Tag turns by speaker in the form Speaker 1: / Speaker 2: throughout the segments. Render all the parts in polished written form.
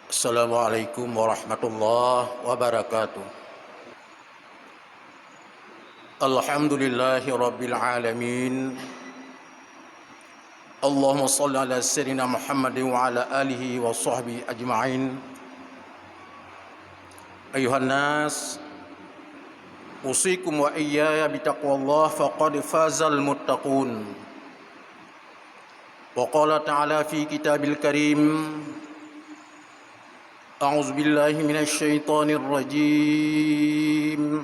Speaker 1: Assalamualaikum warahmatullahi wabarakatuh. Alhamdulillahi rabbil alamin. Allahumma salli ala sayyidina Muhammadin wa ala alihi wa sahbihi ajma'in. Ayuhan nas, usikum wa iyaya bitaqwallah faqad fazal muttaqun. Wa qala ta'ala fi kitabil karim, A'udzu billahi minasy syaithanir rajim.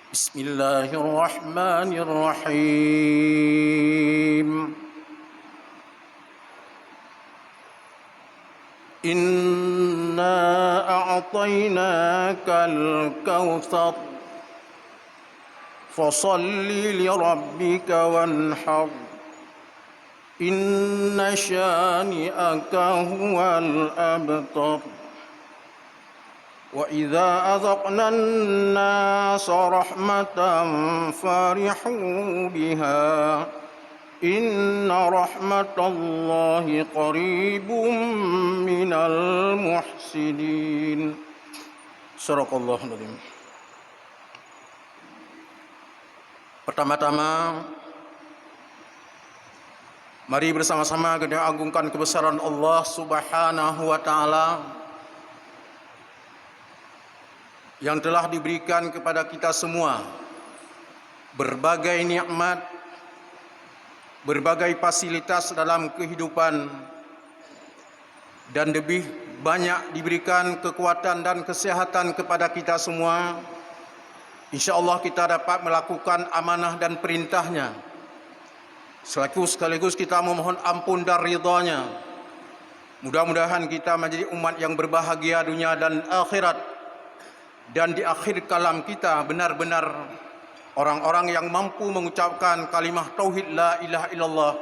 Speaker 1: Bismillahirrahmanirrahim. Inna a'tainakal kautsar fasholli lirabbika wanhar. Inna syani'aka huwal abtar. Wa idza azaqna an-nasa rahmatan farihu biha. Inna rahmatallahi qaribum minal muhsinin. Sadaqallahul adzim. Pertama-tama, mari bersama-sama kita agungkan kebesaran Allah Subhanahu wa taala yang telah diberikan kepada kita semua berbagai nikmat, berbagai fasilitas dalam kehidupan, dan lebih banyak diberikan kekuatan dan kesehatan kepada kita semua. InsyaAllah kita dapat melakukan amanah dan perintahnya. Sekaligus kita memohon ampun dan ridhanya. Mudah-mudahan kita menjadi umat yang berbahagia dunia dan akhirat, dan di akhir kalam kita benar-benar orang-orang yang mampu mengucapkan kalimah tauhid la ilaha illallah,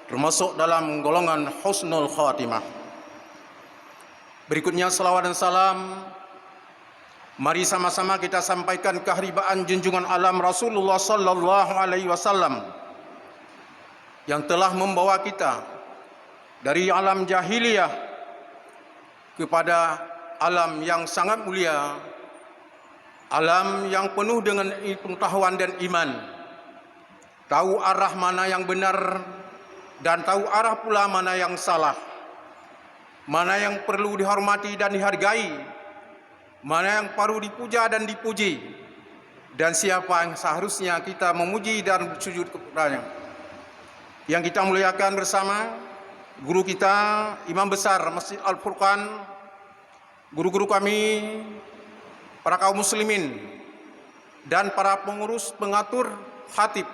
Speaker 1: termasuk dalam golongan husnul khatimah. Berikutnya salawat dan salam, mari sama-sama kita sampaikan keharibaan junjungan alam Rasulullah sallallahu alaihi wasallam yang telah membawa kita dari alam jahiliyah kepada alam yang sangat mulia, alam yang penuh dengan pengetahuan dan iman, tahu arah mana yang benar dan tahu arah pula mana yang salah, mana yang perlu dihormati dan dihargai, mana yang perlu dipuja dan dipuji, dan siapa yang seharusnya kita memuji dan sujud kepadanya. Yang kita muliakan bersama guru kita, Imam Besar Masjid Al-Furqan, guru-guru kami, para kaum muslimin, dan para pengurus pengatur khatib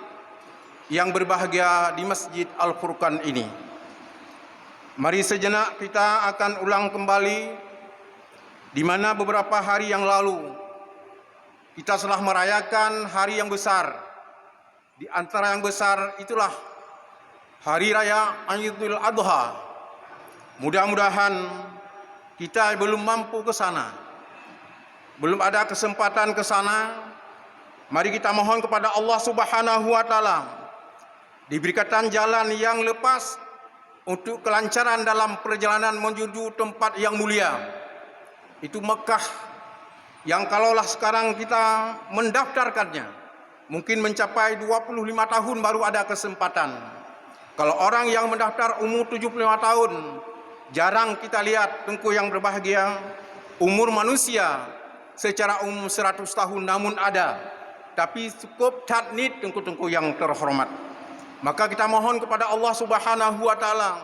Speaker 1: yang berbahagia di Masjid Al-Furqan ini. Mari sejenak kita akan ulang kembali di mana beberapa hari yang lalu kita telah merayakan hari yang besar. Di antara yang besar itulah Hari Raya Idul Adha. Mudah-mudahan kita belum mampu ke sana, belum ada kesempatan ke sana. Mari kita mohon kepada Allah Subhanahu wa taala diberikan jalan yang lepas untuk kelancaran dalam perjalanan menuju tempat yang mulia. Itu Mekah, yang kalaulah sekarang kita mendaftarkannya mungkin mencapai 25 tahun baru ada kesempatan. Kalau orang yang mendaftar umur 75 tahun, jarang kita lihat tengku yang berbahagia. Umur manusia secara umum 100 tahun namun ada, tapi cukup tadnit tengku-tengku yang terhormat. Maka kita mohon kepada Allah Subhanahu wa taala,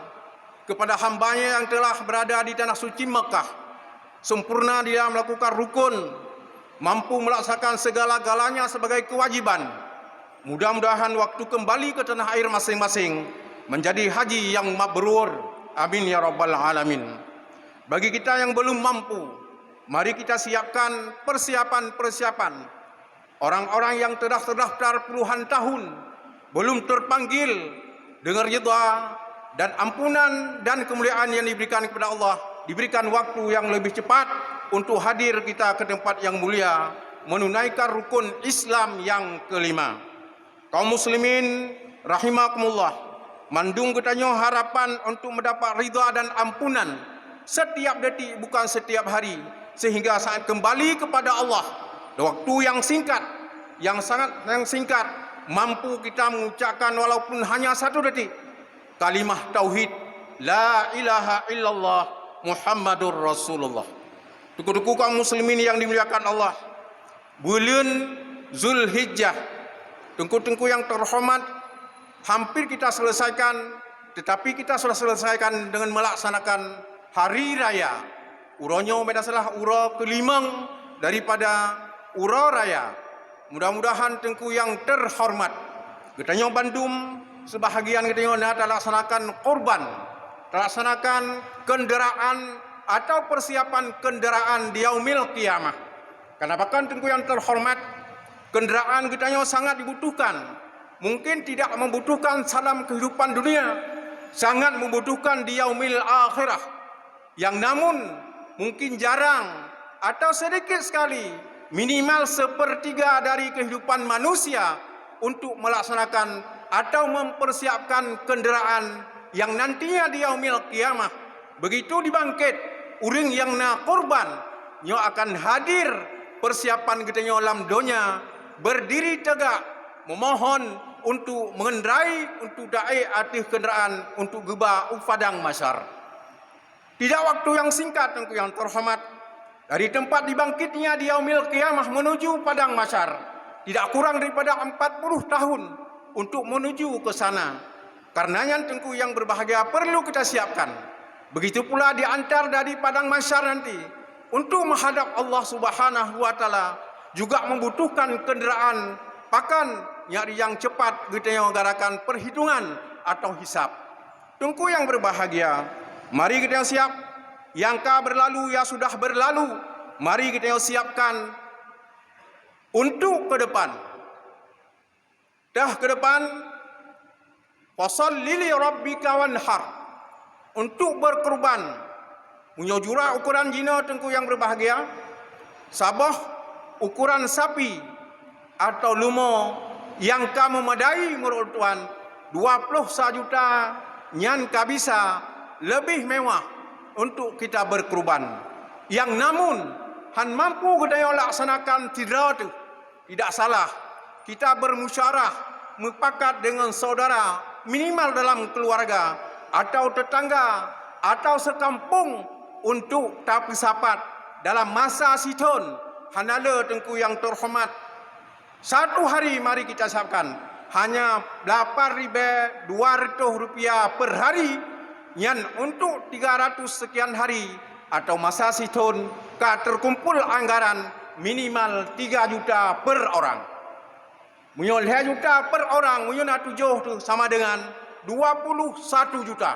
Speaker 1: kepada hambanya yang telah berada di tanah suci Mekah, sempurna dia melakukan rukun, mampu melaksanakan segala-galanya sebagai kewajiban. Mudah-mudahan waktu kembali ke tanah air masing-masing menjadi haji yang mabrur. Amin ya rabbal alamin. Bagi kita yang belum mampu, mari kita siapkan persiapan-persiapan. Orang-orang yang telah terdaftar puluhan tahun belum terpanggil dengan ridha dan ampunan dan kemuliaan yang diberikan kepada Allah, diberikan waktu yang lebih cepat untuk hadir kita ke tempat yang mulia, menunaikan rukun Islam yang kelima. Kaum muslimin rahimakumullah, mandung ketanyo harapan untuk mendapat ridha dan ampunan setiap detik, bukan setiap hari, sehingga saat kembali kepada Allah, waktu yang singkat, yang singkat, mampu kita mengucapkan walaupun hanya 1 detik kalimah tauhid la ilaha illallah Muhammadur Rasulullah. Tuku-tuku kaum muslimin yang dimuliakan Allah, bulan Zulhijjah, tengku-tengku yang terhormat, hampir kita selesaikan, tetapi kita sudah selesaikan dengan melaksanakan hari raya. Uronyo beda salah uro kelimang daripada uro raya. Mudah-mudahan tengku yang terhormat, getanyo Bandung sebahagian getanyo nak laksanakan korban, laksanakan kendaraan atau persiapan kendaraan di yaumil qiyamah. Karena bahkan tengku yang terhormat, kendaraan getanyo sangat dibutuhkan. Mungkin tidak membutuhkan dalam kehidupan dunia, sangat membutuhkan di yaumil akhirah. Yang namun mungkin jarang atau sedikit sekali, minimal 1/3 dari kehidupan manusia untuk melaksanakan atau mempersiapkan kendaraan yang nantinya di yaumil qiyamah. Begitu dibangkit, uring yang na korban, nyo akan hadir persiapan getanyo alam donya, berdiri tegak, memohon untuk mengendarai, untuk da'i atih kenderaan, untuk geba upadang masyar. Tidak waktu yang singkat tengku yang terhormat, dari tempat dibangkitnya di yaumil qiyamah menuju padang masyar, tidak kurang daripada 40 tahun untuk menuju ke sana. Karenanya tengku yang berbahagia perlu kita siapkan. Begitu pula diantar dari padang masyar nanti untuk menghadap Allah Subhanahu wa taala juga membutuhkan kenderaan pakan yang cepat kita garakan perhitungan atau hisab. Tengku yang berbahagia, mari kita siap. Yang ka berlalu ya sudah berlalu, mari kita siapkan untuk ke depan. Dah ke depan, fasholli li rabbika wanhar, untuk berkorban. Punya jurah ukuran jina tengku yang berbahagia, sabah ukuran sapi atau lumo yang ka memadai menurut Tuhan 21 juta nyan ka bisa lebih mewah untuk kita berkorban. Yang namun han mampu kita laksanakan tidak salah. Kita bermusyawarah, mufakat dengan saudara, minimal dalam keluarga atau tetangga atau sekampung untuk tapi sapat dalam masa siton hanala tengku yang terhormat. 1 hari mari kita siapkan hanya Rp8.200 per hari, yang untuk 300 sekian hari atau masa siton ka terkumpul anggaran minimal 3 juta per orang. Munyo 2 juta per orang, munyo na 7 tu sama dengan 21 juta.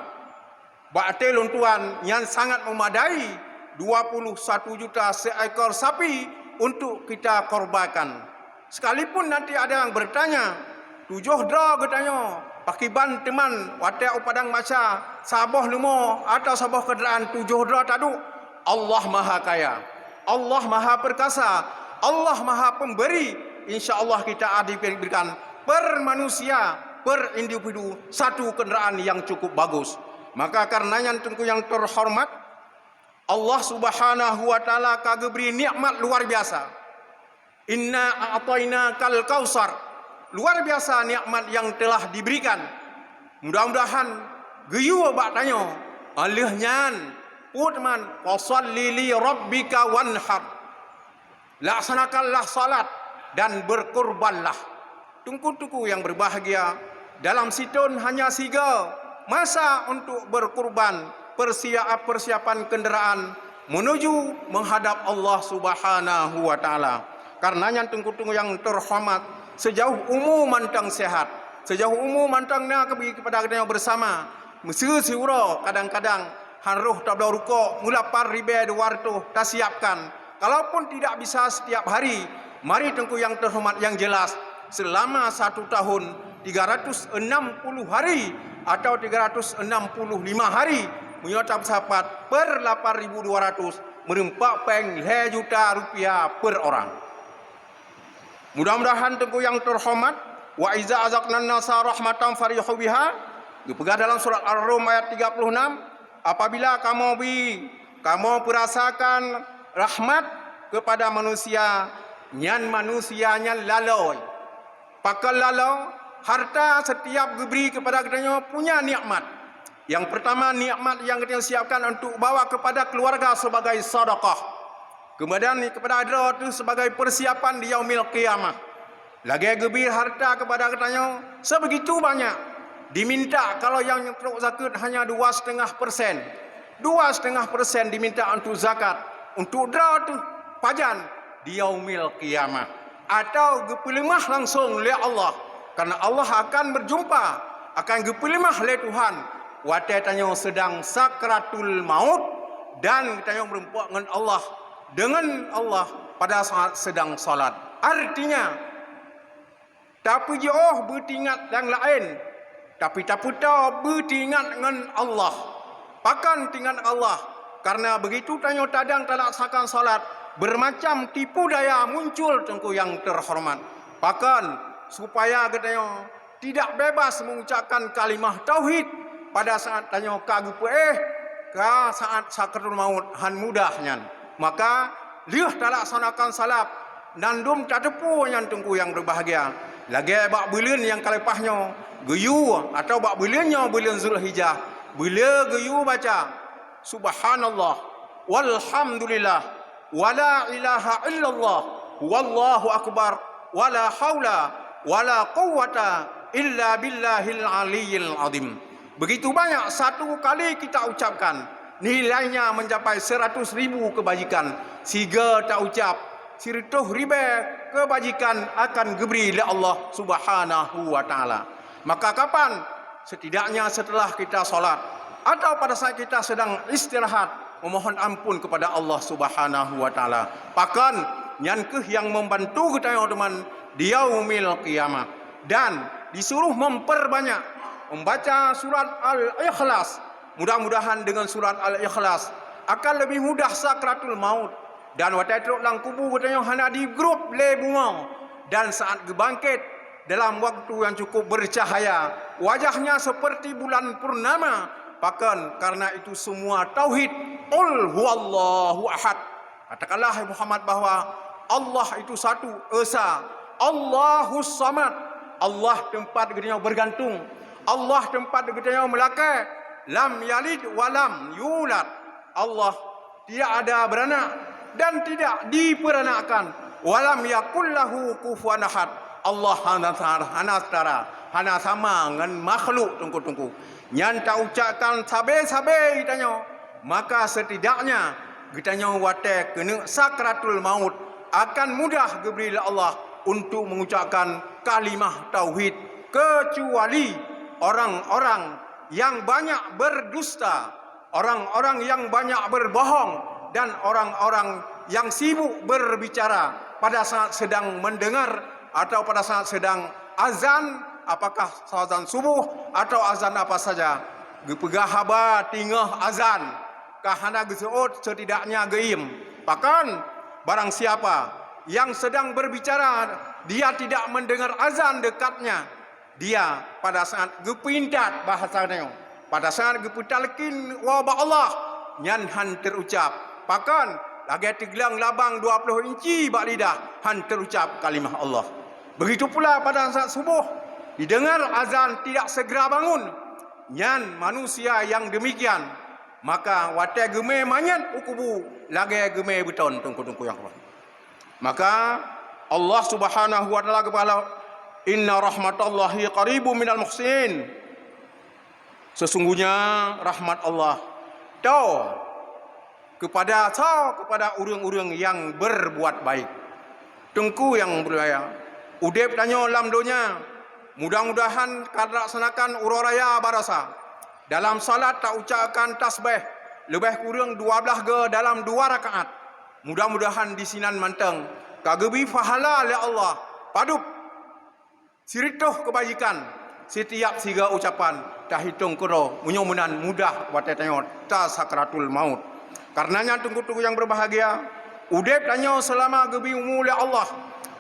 Speaker 1: Bakte lontuan yang sangat memadai 21 juta seekor sapi untuk kita korbankan. Sekalipun nanti ada yang bertanya, 7 dra getanyo, pakiban teman, watak upadang maca, saboh lumo atau saboh kenderaan 7 dra tadu. Allah Maha Kaya, Allah Maha Perkasa, Allah Maha Pemberi. InsyaAllah kita diberikan per manusia, per individu 1 kenderaan yang cukup bagus. Maka karenanya tengku yang terhormat, Allah Subhanahu wa taala kagak beri nikmat luar biasa. Inna a'tayna kal kausar. Luar biasa nikmat yang telah diberikan. Mudah-mudahan geyu bak tanyo alihnya putman fasholli li rabbika wanhar. Laksanakanlah salat dan berkorbanlah. Tungku-tungku yang berbahagia, dalam siton hanya 3 masa untuk berkorban, persiapan kenderaan menuju menghadap Allah Subhanahu wa taala. Karenanya tunggu-tunggu yang terhormat, sejauh umur mantang sehat, sejauh umur mantang na kepada kita bersama, mesti siuro kadang-kadang haruh tabla ruko mula Rp8.200 tak siapkan. Kalaupun tidak bisa setiap hari, mari tengku yang terhormat yang jelas selama 1 tahun 360 hari atau 365 hari menyotap sahabat per 8.200 merempak peng 2 juta rupiah per orang. Mudah-mudahan tengku yang terhormat, wa iza azaqnan nasa rahmatan farihu biha, dipegang dalam surat Ar-Rum ayat 36, apabila kamu kamu perasakan rahmat kepada manusia, nyan manusianya laloi. Pakal lalau, harta setiap diberi kepada katanya punya nikmat. Yang pertama nikmat yang kita siapkan untuk bawa kepada keluarga sebagai sedekah. Kemudian kepada adra itu sebagai persiapan di yaumil qiyamah. Lagi gebir harta kepada katanya sebegitu banyak. Diminta kalau yang teruk zakat hanya 2,5%. 2,5% diminta untuk zakat. Untuk dra tu pajan di yaumil qiyamah. Atau gepelimah langsung oleh Allah. Karena Allah akan berjumpa, akan gepelimah oleh Tuhan. Watai tanya sedang sakratul maut dan tanya berempuak dengan Allah pada saat sedang salat. Artinya tapi jauh bertingat yang lain, tapi tak tahu bertingat dengan Allah. Pakan tinggal Allah. Karena begitu tanya tadang tak laksanakan salat, bermacam tipu daya muncul tengku yang terhormat. Pakan supaya katanya tidak bebas mengucapkan kalimah tauhid pada saat tanya kagup saat sakratul maut han mudahnya. Maka liuh tak laksanakan salat nandum tak tepu yang tengku yang berbahagia. Lagi bak bulan yang kalepahnya geyu atau bak bulannya bulan Zulhijjah. Bila geyu baca subhanallah walhamdulillah wala ilaha illallah wallahu akbar wala haula wala quwwata illa billahil aliyyil azim. Begitu banyak satu kali kita ucapkan, nilainya mencapai 100,000 kebajikan. Siga tak ucap 100,000 kebajikan akan diberi oleh Allah Subhanahu wa taala. Maka kapan? Setidaknya setelah kita solat atau pada saat kita sedang istirahat memohon ampun kepada Allah Subhanahu wa taala. Pakan nyankeh yang membantu kita teman di yaumil qiyamah dan disuruh memperbanyak membaca surat Al-Ikhlas. Mudah-mudahan dengan surat Al-Ikhlas akan lebih mudah sakratul maut. Dan waktu itu lang kubur katanya hanya di grup le bunga. Dan saat gebangkit dalam waktu yang cukup bercahaya, wajahnya seperti bulan purnama. Bahkan karena itu semua tauhid. Qul huwallahu ahad. Katakanlah Muhammad bahwa Allah itu satu esa. Allahus samad. Allah tempat gedenya bergantung. Allah tempat gedenya melakai. Lam yalid walam yulad. Allah tidak ada beranak dan tidak diperanakan. Walam yakullahu kufuwan ahad. Allah hana setara, hana sama dengan makhluk tungku-tungku. Yang tak ucapkan sabe-sabe kitanya, maka setidaknya kitanya wate kena sakratul maut akan mudah diberi Allah untuk mengucapkan kalimah tauhid, kecuali orang-orang yang banyak berdusta, orang-orang yang banyak berbohong dan orang-orang yang sibuk berbicara pada saat sedang mendengar atau pada saat sedang azan, apakah azan subuh atau azan apa saja. Gepegah haba tingah azan, kahana geseot setidaknya geim. Bahkan barang siapa yang sedang berbicara dia tidak mendengar azan dekatnya, dia pada saat gepindat bahasanya, pada saat geputalkin wabah Allah nyanhan terucap. Bahkan lagi tiglang labang 20 inci bak lidah han terucap kalimah Allah. Begitu pula pada saat subuh didengar azan tidak segera bangun, nyan manusia yang demikian maka watai geme manyat ukubu lagi geme beton tungku-tungku yang Allah. Maka Allah Subhanahu wa taala kepada inna rahmatallahi qaribum minal muhsinin. Sesungguhnya rahmat Allah kepada orang-orang yang berbuat baik. Tengku yang berjaya. Udep tanya lam donya. Mudah-mudahan kada laksanakan uraraya barasa. Dalam salat tak ucapkan tasbih lebih kurang 12 ge dalam 2 rakaat. Mudah-mudahan di sinan manteng kagebi fahala oleh Allah. Padup sirituh kebajikan setiap siga ucapan dah hitung kuro mudah-mudahan mudah buat tanya ta sakratul maut. Karenanya tunggu-tunggu yang berbahagia, udep tanya selama gebi oleh Allah.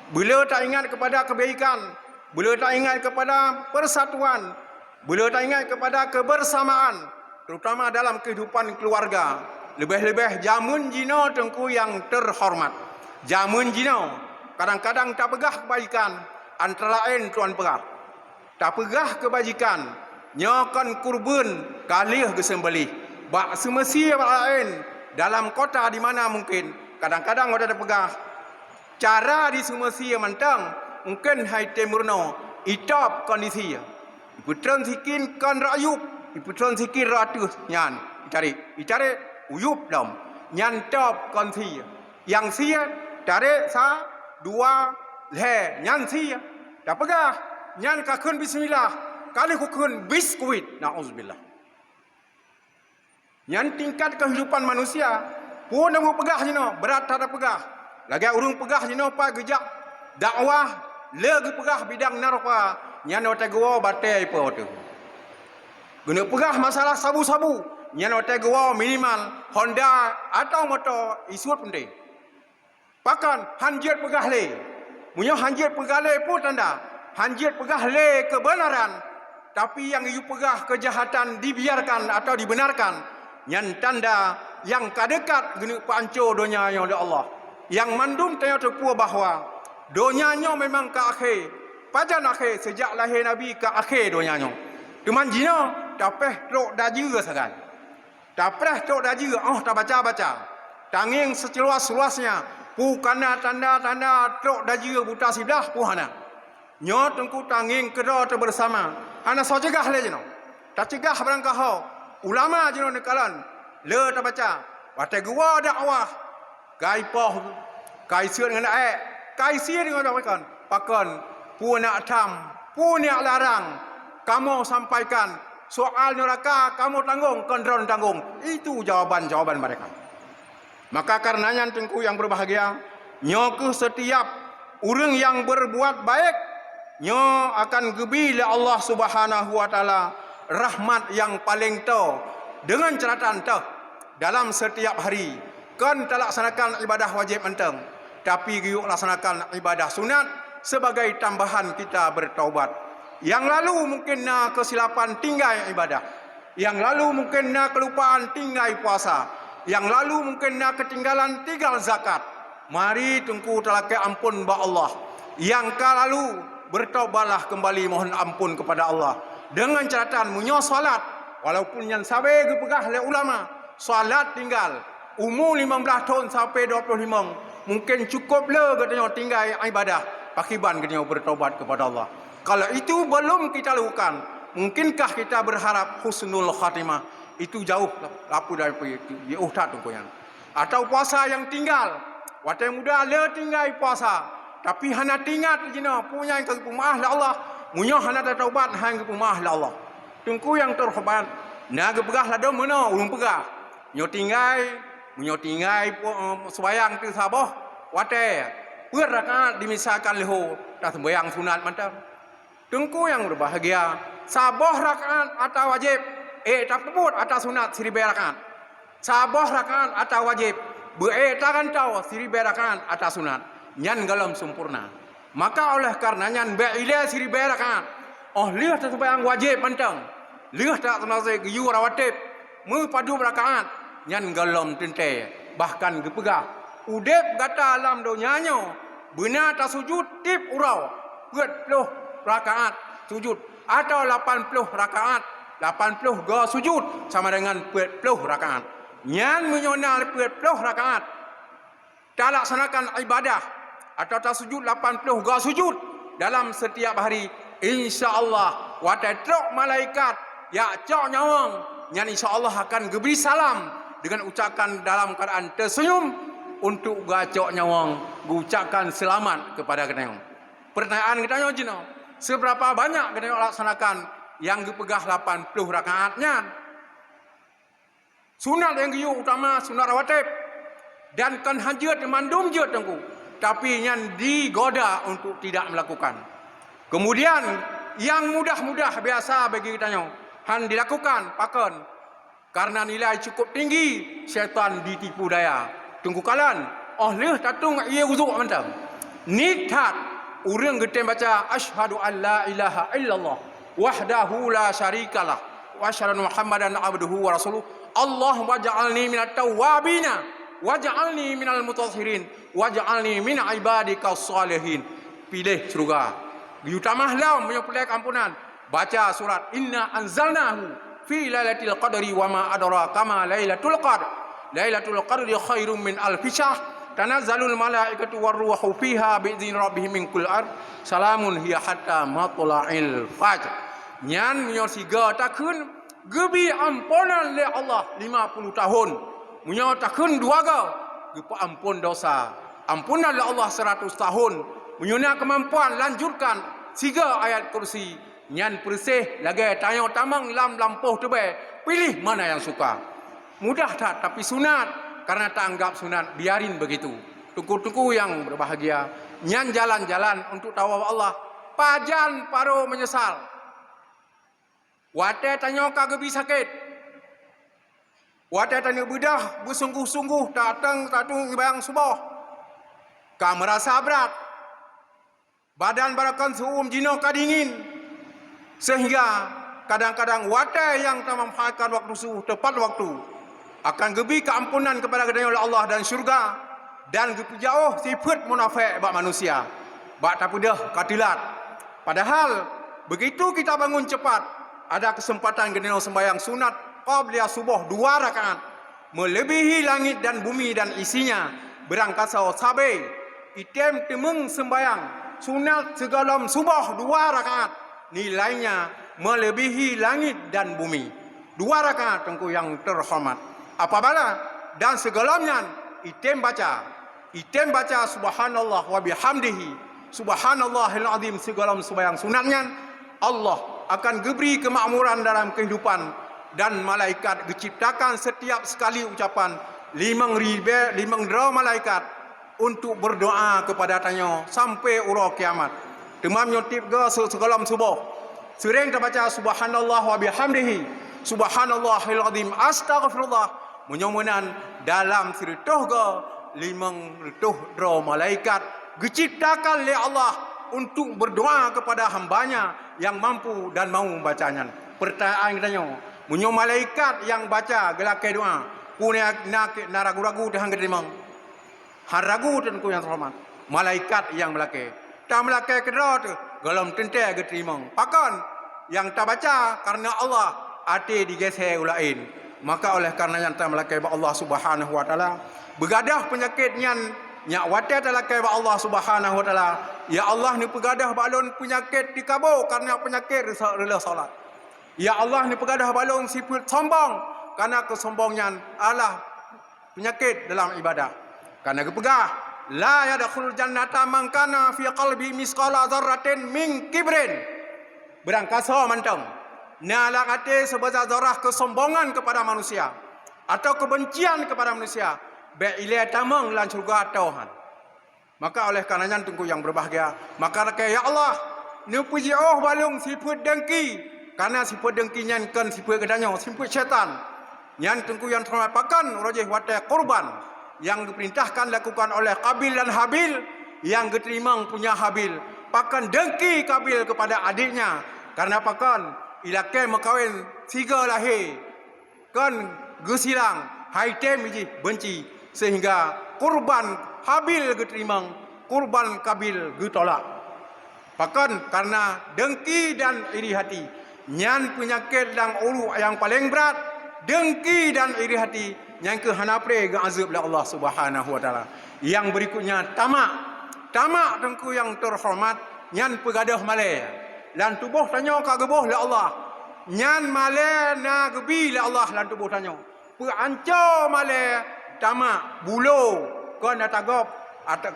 Speaker 1: Bila tak ingat kepada kebaikan, bila tak ingat kepada persatuan, bila tak ingat kepada kebersamaan, terutama dalam kehidupan keluarga, Lebih-lebih jamun jino tengku yang terhormat. Jamun jino kadang-kadang tak pegah kebaikan, antara lain tuan pegah. Tak pegah kebajikan, nyokan kurban kalih gesembelih. Bak semestinya lain dalam kota di mana mungkin kadang-kadang ada pegah. Cara di semestinya mentang mungkin hai temurno itop kondisi. Iputran sikin kan rayup, iputran sikin ratus nyan. Icari uyup dom. Nyan top kondisi. Yang sia tarik sa dua le nyan sia. Dah pegah nyan kakun bismillah. Kali kukun biskuit. Na'udzubillah. Nyan tingkat kehidupan manusia pun namu pegah jino, berat tak pegah. Lagi urung pegah jino pa gejak dakwah lagi pegah bidang narpa nyan otak gua batai pa otak. Guna pegah masalah sabu-sabu nyan otak gua minimal Honda atau motor isut penting. Pakan hanjir pegah le. Munyo hanjir pegah le pun tanda hanjir pegah le kebenaran. Tapi yang you pegah kejahatan dibiarkan atau dibenarkan. Yang tanda yang kadekat geni panco donyanya oleh Allah. Yang mandum tanya terpua bahawa donyanya memang ke akhir. Pajan akhir sejak lahir Nabi ke akhir donyanya. Cuman jino tapeh trok daji sagan. Tapeh trok daji tak baca-baca. Tanging seluas-luasnya pukana tanda-tanda trok daji buta sidah puhana. Nyo tengku tanging kedua bersama. Ana so cegah le jino. Tak cegah berangkah ho. Ulama jino nekalan le tak baca. Watai gua dakwah. Kai poh, kai sir dengan kai sir dengan dakwah pakon punya atam, punya larang. Kamu sampaikan soal neraka kamu tanggung, kontrol tanggung. Itu jawaban-jawaban mereka. Maka karenanya tengku yang berbahagia, nyoku setiap orang yang berbuat baik, nyo akan gebila Allah Subhanahu wa taala rahmat yang paling tau dengan catatan tau dalam setiap hari kan laksanakan ibadah wajib menteng tapi giuk laksanakan ibadah sunat sebagai tambahan kita bertaubat. Yang lalu mungkin na kesilapan tinggal ibadah, yang lalu mungkin na kelupaan tinggal puasa, yang lalu mungkin na ketinggalan tinggal zakat. Mari tunggu talakai ampun ba Allah. Yang lalu bertaubatlah kembali mohon ampun kepada Allah dengan catatan munyo salat walaupun yang sabai gepegah oleh ulama salat tinggal umur 15 tahun sampai 25 mungkin cukup le katanya tinggal ibadah pakiban katanya bertaubat kepada Allah. Kalau itu belum kita lakukan, mungkinkah kita berharap husnul khatimah? Itu jauh lapu dari itu ya tak tungguan. Atau puasa yang tinggal watai muda le tinggal puasa tapi hana tingat jina punya ke rumah Allah munyo hana taubat hang ke rumah Allah. Tungku yang terhormat naga pegah la dom meno ulung pegah nyo tinggai munyo tinggai sembayang tu saboh wate per rakaat dimisalkan leho tak sembayang sunat mantap. Tungku yang berbahagia saboh rakaat atau wajib tak sebut atau sunat 1000 rakaat. Saboh rakaat atau wajib takkan tahu 1000 rakaat atau sunat nyan galam sempurna. Maka oleh karenanya beila 1000 rakaat lihat sembahyang wajib mentang lihat tak senasai giyu rawatib mu padu rakaat nyan galam tente bahkan gepegah udep kata alam donyanya benar tak sujud tip urau 40 rakaat sujud atau 80 rakaat 80 go sujud sama dengan 40 rakaat nyan menyonal 40 rakaat tak laksanakan ibadah atau tak sujud 80 go sujud dalam setiap hari insya-Allah watai trok malaikat ya cok nyawang nyan insya-Allah akan geberi salam dengan ucapan dalam keadaan tersenyum untuk gacok nyawang ucapkan selamat kepada kenang. Pertanyaan kita jino seberapa banyak kenang laksanakan yang dipegah 80 rakaatnya sunat yang giyu utama sunat rawatib dan kan hajat mandum je tengku tapi yang digoda untuk tidak melakukan. Kemudian yang mudah-mudah biasa bagi kita han dilakukan pakon karena nilai cukup tinggi syaitan ditipu daya. Tunggu kalan leh tatung ia uzuk mantap. Nitat urang getem baca asyhadu an la ilaha illallah wahdahu la syarikalah wa asyhadu muhammadan abduhu wa rasuluh Allah waj'alni minat tawwabina waj'alni minal mutathirin waj'alni min ibadikas salihin. Pilih syurga. Diutamahlah menyepelek ampunan. Baca surat Inna anzalnahu fi lailatul qadri wa ma adraka ma lailatul qadr. Lailatul qadri khairum min alfi syahr. Tanazzalul malaikatu warruhu fiha bi'izni rabbihim min kulli amr. Salamun hiya hatta matla'il fajr. Nyan menyo siga takun gebi ampunan le Allah 50 tahun. Menyo takun duaga gepa ampun dosa. Ampunan le Allah 100 tahun. Menyuna kemampuan lanjutkan 3 ayat kursi. Nyan bersih lagi tanya tamang lam lampuh tebe. Pilih mana yang suka. Mudah tak tapi sunat. Karena tak anggap sunat, biarin begitu. Tuku-tuku yang berbahagia. Nyan jalan-jalan untuk tawaf Allah. Pajan paro menyesal. Wate tanya kagebi sakit. Wate tanya bedah bersungguh-sungguh datang bayang subuh. Kau merasa berat. Badan barakan suum jino kadingin. Sehingga kadang-kadang wate yang tak memanfaatkan waktu subuh tepat waktu. Akan gebi keampunan kepada kedai oleh Allah dan syurga. Dan gebi jauh sifat munafik bak manusia. Bak tak pedah katilat. Padahal begitu kita bangun cepat. Ada kesempatan kedai sembahyang sunat. Qabliyah subuh 2 rakaat. Melebihi langit dan bumi dan isinya. Berangkasa sabai. Item temeng sembahyang. Sunat segalam subuh 2 rakaat. Nilainya melebihi langit dan bumi. 2 rakaat tengku yang terhormat. Apabila dan segalamnya item baca subhanallah wa bihamdihi subhanallahil azim segalam sembahyang sunatnya. Allah akan geberi kemakmuran dalam kehidupan dan malaikat diciptakan setiap sekali ucapan 5,000 malaikat untuk berdoa kepada tanya sampai urang kiamat. Temam nyotip ke segalam subuh. Sering terbaca subhanallah wa bihamdihi subhanallahil azim astaghfirullah. Menyomonan dalam sirituh ke 500 malaikat diciptakan oleh Allah untuk berdoa kepada hambanya yang mampu dan mau membacanya. Pertanyaan katanya, munyo malaikat yang baca gelakai doa, punya nak ragu-ragu dah terima. Han ragu tenku yang terhormat. Malaikat yang melakai. Tak melakai kedua tu, galam tentai ke terima. Pakan yang tak baca karena Allah ati digeser ulain. Maka oleh karena yang tak melakai Allah Subhanahu wa taala, begadah penyakit nyak wate talakai Allah Subhanahu wa taala. Ya Allah ni pegadah balon penyakit dikabur karena penyakit rela salat. Ya Allah ni pegadah balon sifat sombong karena kesombongan Allah penyakit dalam ibadah. Karena kepegah la yadkhulul jannata man kana fi qalbi misqala dzarratin min kibrin. Berangkasa mantang. Nala kate sebesar zarah kesombongan kepada manusia atau kebencian kepada manusia. Be'ilai tamang lan surga Tuhan. Maka oleh karenanya tunggu yang berbahagia. Maka ya Allah, ni puji oh balung sifat dengki. Karena sifat dengki nyan kan sifat kedanya sifat syaitan. Nyan tunggu yang termapakan rajih watai korban yang diperintahkan lakukan oleh Qabil dan Habil yang diterima punya Habil. Pakan dengki Qabil kepada adiknya. Karena pakan ilakai makawin 3 lahir. Kan gesilang haitem iji benci. Sehingga kurban Habil diterima, kurban Qabil ditolak. Bahkan karena dengki dan iri hati. Nyan penyakit dan ulu yang paling berat. Dengki dan iri hati. Yang kehanapre ke azab oleh Allah Subhanahu wa taala. Yang berikutnya tamak. Tamak tengku yang terhormat. Nyan pegadah malai. Dan tubuh tanya kagebuh oleh Allah. Nyan malai na gebi oleh Allah dan tubuh tanya. Peancur malai tamak bulu kan dah tagap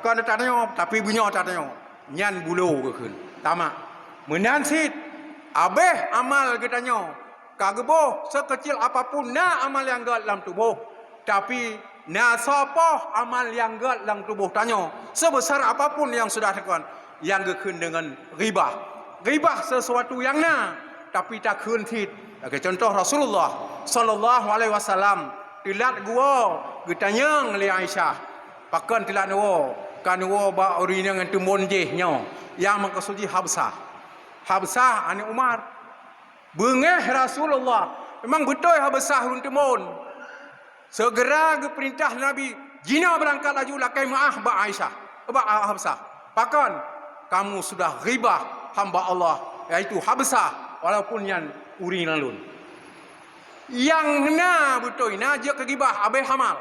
Speaker 1: kan dah tanya tapi bunyo tak tanya nyan bulu ke kun tamak menansit abeh amal kita tanya kageboh sekecil apapun na amal yang gat dalam tubuh tapi na sapa amal yang gat dalam tubuh tanya sebesar apapun yang sudah tekan yang gekun dengan ribah sesuatu yang na tapi tak kun tit bagi contoh Rasulullah sallallahu alaihi wasallam tilat gua getanya ngeli Aisyah pakan tilat no kan wo ba orina ngan tumun jehnya yang makasuji Habsah ani Umar bengeh Rasulullah memang betul Habsah tumun Segera ke perintah Nabi, jina berangkat laju lakai maaf ba Aisyah, ba Hafsah. Bahkan kamu sudah ghibah hamba Allah, iaitu Habsah, walaupun yang uri nalun. Yang na betul na je ke ghibah abai hamal.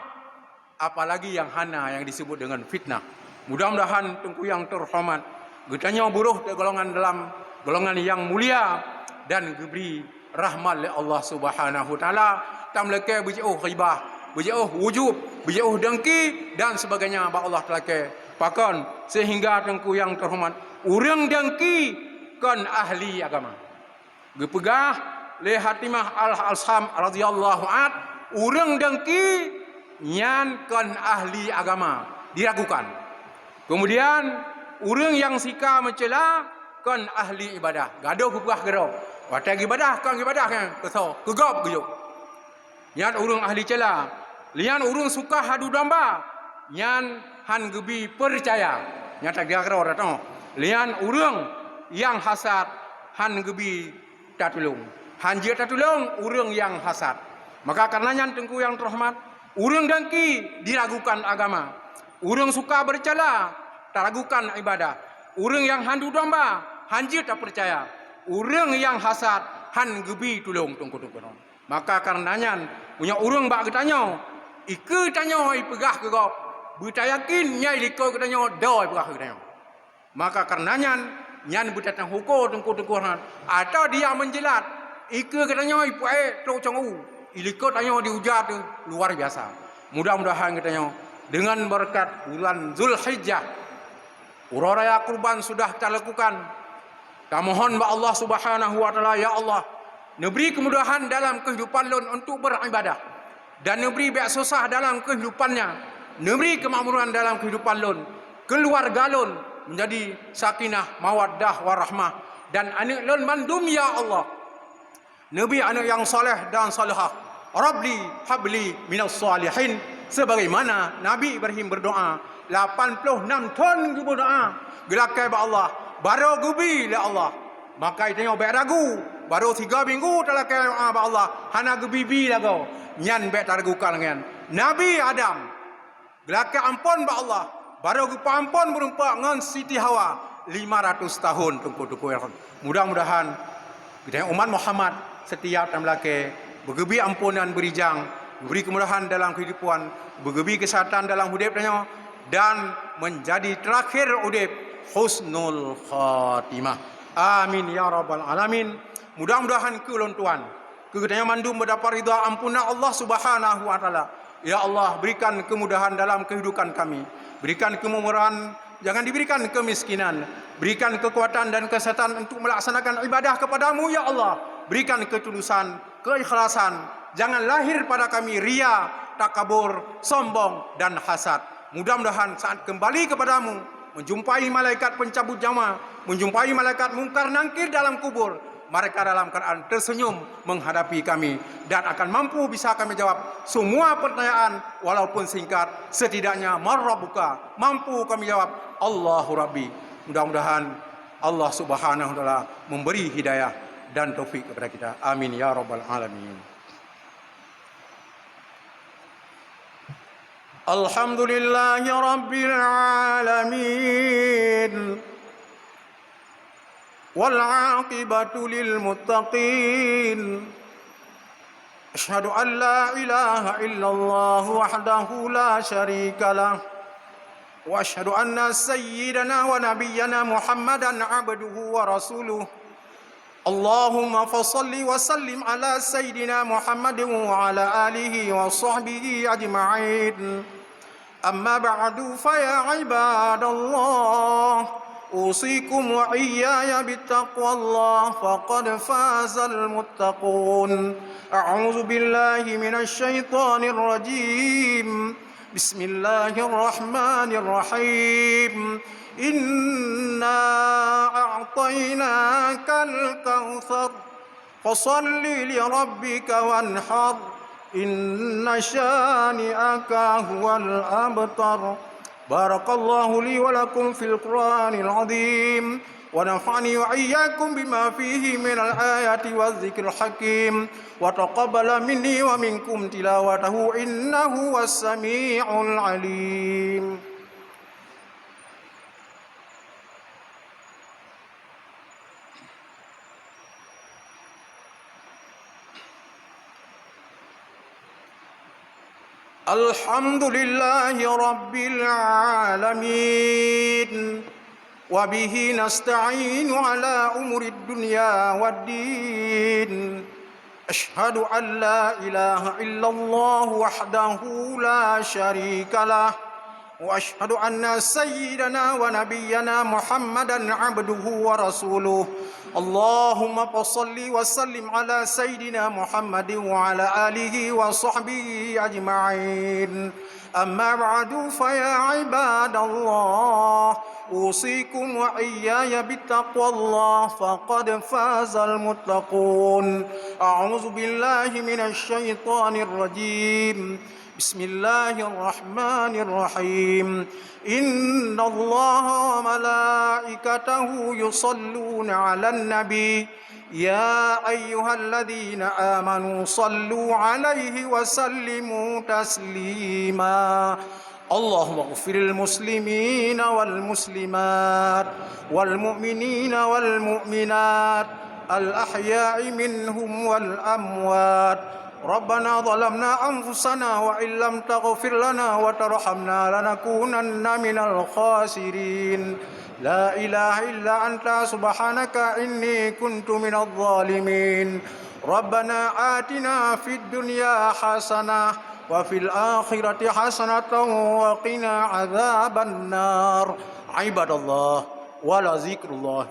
Speaker 1: Apalagi yang hana yang disebut dengan fitnah. Mudah-mudahan tengku yang terhormat getanya buruh ke golongan dalam golongan yang mulia dan diberi rahmat oleh Allah Subhanahu wa taala. Tam leke berjauh ghibah, berjauh wujub, berjauh dengki dan sebagainya ba Allah telake. Bahkan sehingga tengku yang terhormat urang dengki kan ahli agama. Gepegah le Hatimah Al-Alsam radhiyallahu an urang dengki nyan kan ahli agama diragukan. Kemudian urang yang sika mencela kan ahli ibadah. Gaduh gepegah gero. Watai ibadah kan keso kegop gejuk. Nyan urang ahli cela. Lian urang suka hadu domba. Nyan han gebi percaya. Nyata gero datang. Lian urang yang hasad han gebi tatulung. Hanjir tatulung urang yang hasad. Maka karenanya tengku yang terhormat, urang dengki diragukan agama. Urang suka bercela, teragukan ibadah. Urang yang handu domba, hanjir tak percaya. Urang yang hasad, han gebi tulung tungku-tungku. Maka karenanya punya urang bak getanya, ike tanya ipegah ke gop. Bertayakin nyai liko getanya doi pegah getanya. Maka karenanya nyan bertatang hukum tungku-tungku atau dia menjelat, ike katanya ipuai tok cangu. Iliko tanya diujar tu luar biasa. Mudah-mudahan katanya dengan berkat bulan Zulhijjah uraya kurban sudah kita lakukan. Kita mohon ba Allah Subhanahu wa taala, ya Allah, neberi kemudahan dalam kehidupan lon untuk beribadah dan neberi biak susah dalam kehidupannya, neberi kemakmuran dalam kehidupan lon, keluarga lon menjadi sakinah, mawaddah, warahmah dan anak lon mandum ya Allah. Nabi anak yang soleh dan salihah. Rabbi habli minas salihin. Sebagaimana Nabi Ibrahim berdoa 86 tahun berdoa gelakai ba Allah baru gubi le Allah. Maka itu baik ragu baru 3 minggu talakai doa ba Allah hana gubi bi lago nyan baik taragukan ngan Nabi Adam gelakai ampun ba Allah baru gupa ampun berumpa ngan Siti Hawa 500 tahun tungku-tungku. Mudah-mudahan kita umat Muhammad setiap tamlake bergebi ampunan berijang, beri kemudahan dalam kehidupan, bergebi kesihatan dalam hidupnya dan menjadi terakhir hidup husnul khatimah. Amin ya rabbal alamin. Mudah-mudahan keulun Tuhan, kegetanya mandum mendapat ridha ampunan Allah Subhanahu wa taala. Ya Allah, berikan kemudahan dalam kehidupan kami. Berikan kemurahan, jangan diberikan kemiskinan. Berikan kekuatan dan kesehatan untuk melaksanakan ibadah kepadamu ya Allah. Berikan ketulusan, keikhlasan. Jangan lahir pada kami ria, takabur, sombong dan hasad. Mudah-mudahan saat kembali kepadamu, menjumpai malaikat pencabut nyawa, menjumpai malaikat mungkar nangkir dalam kubur, mereka dalam keadaan tersenyum menghadapi kami dan akan mampu bisa kami jawab semua pertanyaan walaupun singkat. Setidaknya marrabbuka, mampu kami jawab Allahu Rabbi. Mudah-mudahan Allah Subhanahu wa taala memberi hidayah dan taufik kepada kita. Amin ya rabbal alamin. Alhamdulillahi rabbil alamin. Wal 'aqibatu lil muttaqin. Asyhadu an la ilaha illallah wahdahu la syarika lah. Wa asyhadu anna sayyidana wa nabiyyana Muhammadan 'abduhu wa rasuluh. Allahumma fasalli wa sallim ala sayyidina Muhammadin wa ala alihi wa sahbihi ajma'in. Amma ba'du fa ya ibadallah, usikum wa iyaya bittaqwallah faqad fazal muttaqun. A'udzu billahi minasy syaithanir rajim. Bismillahirrahmanirrahim. Inna a'tainakal kautsar fasalli li rabbika wanhar inna syani'aka huwal abtar. Barakallahu li wa lakum fil Qur'anil azim ونفعني وإياكم بما فيه من الآيات والذكر الحكيم وتقبل مني ومنكم تلاوته إنه هو السميع العليم. الحمد لله رب العالمين وبه نستعين على أمور الدنيا والدين. أشهد أن لا إله إلا الله وحده لا شريك له وأشهد أن سيدنا ونبينا محمدا عبده ورسوله. اللهم صل وسلم على سيدنا محمد وعلى آله وصحبه أجمعين. أما بعد فيا عباد الله أوصيكم وإياي بتقوى الله فقد فاز المتقون. أعوذ بالله من الشيطان الرجيم. بسم الله الرحمن الرحيم. إن الله وملائكته يصلون على النبي يا أيها الذين آمنوا صلوا عليه وسلموا تسليما. اللهم اغفر المسلمين والمسلمات والمؤمنين والمؤمنات الأحياء منهم والأموات. ربنا ظلمنا أنفسنا وإن لم تغفر لنا وترحمنا لنكونن من الخاسرين. لا إله إلا أنت سبحانك إني كنت من الظالمين. ربنا آتنا في الدنيا حسنة وفي الآخرة حسنة وقنا عذاب النار. عباد الله ولذكر الله